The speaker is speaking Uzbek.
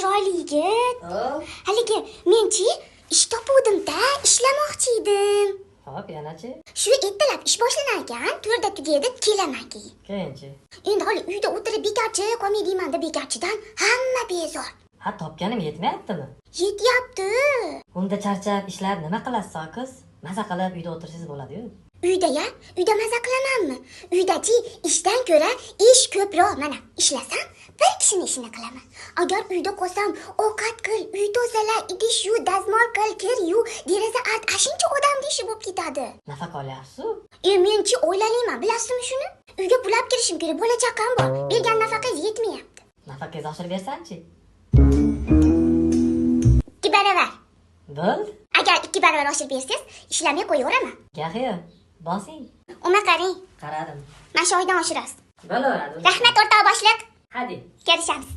chiroyli yigit. Hop. Haligi menchi ish topuvdim-da, ishlamoqchi edim. Hop, yanachi. Shu ertalab ish boshlanar ekan, 4da tugaydi, kelaman keyin. Keyinchi. Endi hali uyda o'tirib bekarchi qolmay deyman-da, bekarchidan hamma bezor. Ha, topganim yetmayaptimi? Yetyapti. Unda charchab ishlab nima qilasiz, qiz? Maza qilib uyda o'tirsangiz bo'ladi-yu. Uyda maza qilamanmi? Uydachi ishdan ko'ra ish ko'proq. Mana ishlasam, bir kishini ishini qilaman. Agar uyda qolsam, ovqat qil, uy tozala, idish yuv, dazmol qil, kir yuv, deraza art, ashuncha odamning ishi bo'lib ketadi. Nafaqa olyapsiz? Menchi o'ylayman, bilasizmi shuni? Uyga pul olib kirishim kerak, bola chaqam bor. Bergan nafaqangiz yetmayapti. Nafaqangizni oshirib bersanchi? 2 baravar. Bo'ldi. Agar 2 baravar oshirib bersangiz, ishlamay qo'yaveraman. Gahiy, bosing. Uni qarang. Qaradim. Mana shu oydan oshirasiz. Bo'laveradi. Rahmat o'rtoq boshliq. Hadi. Kelishamiz.